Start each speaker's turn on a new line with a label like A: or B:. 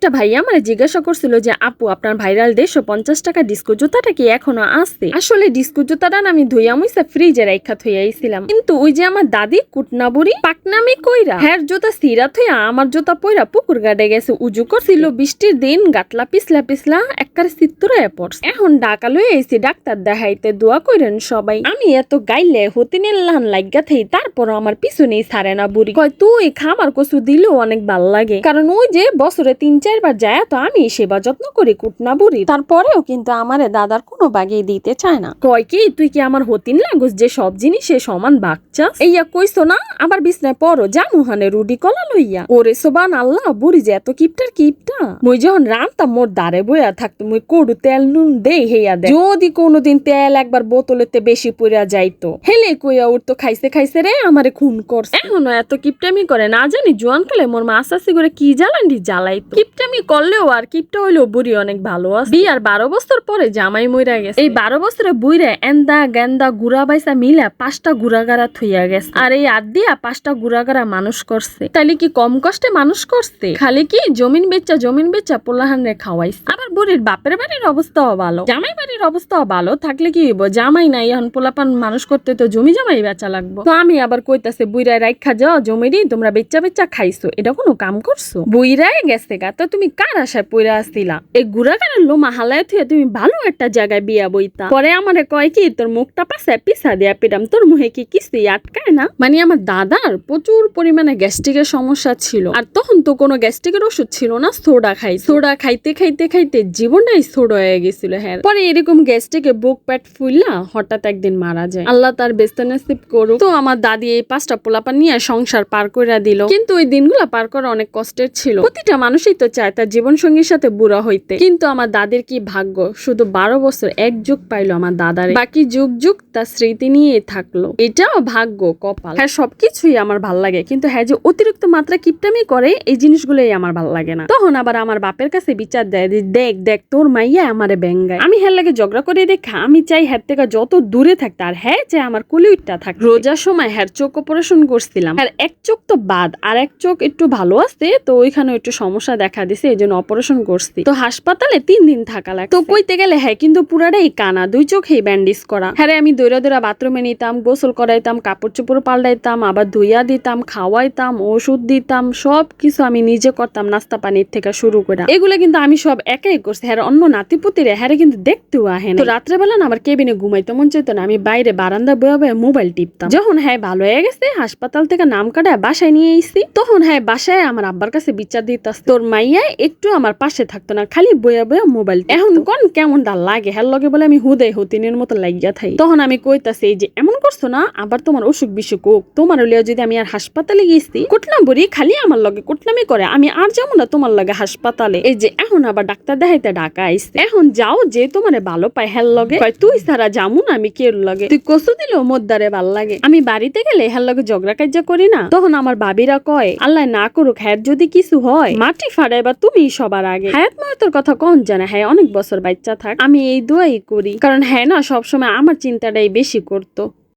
A: একটা ভাইয়া মানে জিজ্ঞাসা করছিল যে আপু আপনার ভাইরাল 150 টাকা ডিস্কো জুতাটা কি এখনো আছে? আসলে ডিস্কো জুতাটা আমি ধুইয়া মুইসা ফ্রিজে রাইখা থইয়াইছিলাম, কিন্তু ওই যে আমার দাদি কুটনা বুড়ি পাকনামি কইরা হ্যার জুতা সিরা থইয়া আমার জুতা পইরা পুকুর গাড়ে গেছে উজু করছিল। বৃষ্টির দিন গাটলা পিছলা পিছলা একবারে চিত্তরায় পড়ছে। এখন ঢাকা লই আইছি ডাক্তার দেখাইতে, দোয়া কইরেন সবাই। আমি এত গাইলে হতিনের লান লাগা থাই, তারপর আমার পিছনেই ছাড়ে না বুড়ি। কয় তুই খামার কচু দিলেও অনেক ভাল লাগে, কারণ ওই যে বছরে 3-4 বার যায় তো আমি সেবা যত্ন করি কুটনা বুড়ি, তারপরেও কিন্তু আমারে দাদার কোনো বাগিয়ে দিতে চায় না। কয় কি তুই কি আমার হতিন লাগুস যে সব জিনিসে সমান বাচ্চা? এইয়া কইছো না আবার বিছনায় পড়ো যা মুহানে রুডি কলা লইয়া। ওরে সোবান আল্লাহ, বুড়ি যে এত কিপটার কিপটা। মুই যখন রান্তাম মোর দাঁড়ে বইয়া থাকতো, মুই কড়ু তেল নুন দেই হেয়া দে। যদি কোনোদিন তেল একবার বোতলেতে বেশি পড়া যাইতো হেলে কইয়া উঠতো খাইছে খাইছে রে আমারে খুন করছে। এখনো এত কিপটামি করে, না জানি জোয়ান কালে মোর মা আসাসি করে কি জ্বালান্ডি জ্বালাইতো। কিপটামি করলেও আর কিপটা হইলেও বুড়ি অনেক ভালো আছে। বিয়ার 12 বছর পরে জামাই মইরা গেছে। এই 12 বছরে বুইরা এন্দা গেন্দা গুড়া বাইসা মিলা 5টা গুড়াগাড়া থইয়া গেছে, আর এই আদ দিয়া 5টা গুড়াগাড়া মানুষ করছে। তাইলে কি কম কষ্টে মানুষ করছে? খালি কি জমিন বেচা পোলাহানরে খাওয়াইছে। আবার বুড়ির বাপের বাড়ির অবস্থাও ভালো, জামাই বাড়ির অবস্থাও ভালো থাকলে কি হইব? জামাই নাই এখন পোলাপান মানুষ করতে তো জমি জামাই বেচা লাগবো। তো আমি আবার কইতাছে বুইরায় রাইখা যাও জমিরই তোমরা বেচা খাইছো, এটা কোনো কাম করছো? বুইরায় গেছে গা, তো তুমি কার আশায় পইরা আসছিলা? এই গুড়াগাড়ার লোমা হালায় থুয়ে তুমি ভালো একটা জায়গায় বিয়া বইতা। পরে আমারে কয় কি তোর মুখটা পাশে পিছা দিয়া পিটাম, তোর মুখে কি কিছুই আটকায় না? মানে আমার দাদার প্রচুর পরিমাণে গ্যাস্ট্রিকের সমস্যা ছিল, আর তখন তো কোনো গ্যাস্ট্রিকের ওষুধ ছিল না। সোডা খাইতে জীবনটাই সোড হয়ে গেছিল। হ্যাঁ, পরে এরকম গ্যাস্ট্রিকে বুক পেট ফুললা হঠাৎ একদিন মারা যায়। আল্লাহ তার বেস্ত নসিব করুক। তো আমার দাদি এই 5টা পোলাপান নিয়ে সংসার পার করে দিল, কিন্তু ওই দিনগুলা পার করা অনেক কষ্টের ছিল। প্রতিটা মানুষই তো চায় তার জীবন সঙ্গীর সাথে বুড়া হইতে, কিন্তু আমার দাদির কি ভাগ্য, শুধু 12 বছর এক যুগ পাইলো আমার দাদারে, বাকি যুগ যুগ তার স্মৃতি নিয়ে থাকলো। এটাও ভাগ্য, কপাল। হ্যাঁ, সবকিছুই আমার ভাল লাগে, কিন্তু হ্যাঁ যে অতিরিক্ত মাত্রা কিপটামি করে এই জিনিসগুলোই আমার ভাল লাগে না। তখন আবার আমার বাপের কাছে বিচার দেয়, দেখ তোর মাইয়া আমারে ব্যাঙ্গায়। আমি হ্যার লাগে ঝগড়া করে দেখা আমি চাই হ্যার থেকে যত দূরে থাকতে, আর হ্যাঁ চাই আমার কুলিউটটা থাক। রোজার সময় হ্যার চোখ অপারেশন করছিলাম, আর এক চোখ তো বাদ, আর এক চোখ একটু ভালো আছে, তো ওইখানে একটু সমস্যা দেখা দিছে, এই জন্য অপারেশন করছি। তো হাসপাতালে 3 দিন থাকা লাগে। তো কইতে গেলে হ্যাঁ কিন্তু পুরাটাই কানা, 2 চোখেই ব্যান্ডেজ করা। হ্যাঁ আমি দৌড়া বাথরুমে নিতাম, গোসল করাইতাম, কাপড় চোপড় পাল্টাইতাম, আবার ধুইয়া দিতাম, খাওয়াইতাম, ওষুধ দিতাম, সব কিছু আমি নিজে করতাম, নাস্তা পানির থেকে শুরু করে। এগুলো কিন্তু আমি সব একাই করছি। হ্যাঁ অন্য নাতিপুতিরে হ্যাঁ কিন্তু দেখতেও আহে না। তো রাত্রেবেলা না আমার কেবিনে ঘুমাইতে মন চাইতো না, আমি বাইরে বারান্দা বয়ে বয়ে মোবাইল টিপতাম। যখন হ্যাঁ ভালো হয়ে গেছে, হাসপাতাল থেকে নাম কাটায় বাসায় নিয়ে আইছি, তখন হ্যাঁ বাসায় আমার আব্বার কাছে বিচার দিতাস, তোর মাইয়া একটু আমার পাশে থাকতো না, খালি বয়ে বয়ে মোবাইল। এখন কোন কেমনটা লাগে হ্যার লগে বলে আমি হুদে হতিনের মতো লাগিয়া থাই। তখন আমি কইতাছি এই যে এমন করছো না, আবার তোমার অসুখ বিসুখ হোক, তোমার হলেও যদি আমি আর হাসপাতালে গেছি, কুটলাম বুড়ি খালি আমার লগে কুটলামি করে, আমি আর যাবো না তোমার লগে হাসপাতালে। এই যে এখন আবার ডাক্তার দেখাইতে ঢাকা আইছে, এখন যাও যে তোমারে ভালো পায় হ্যার লগে। তুই সারা যামু না আমি কের লগে, তুই কসু দিলেও মোদ্দারে ভাল লাগে। আমি বাড়িতে গেলে হ্যার লগে ঝগড়া কাজ্জা করি না। তখন আমার ভাবিরা কয় আল্লাহ না করুক হ্যার যদি কিছু হয় মাটি ফাড়াইবা তুমি সবার আগে। হায়াত ময়তের কথা কোন জানে, হ্যাঁ অনেক বছর বাচ্চা থাক, আমি এই দোয়াই করি, কারণ হ্যাঁ না সবসময় আমার চিন্তাটাই বেশি করতো।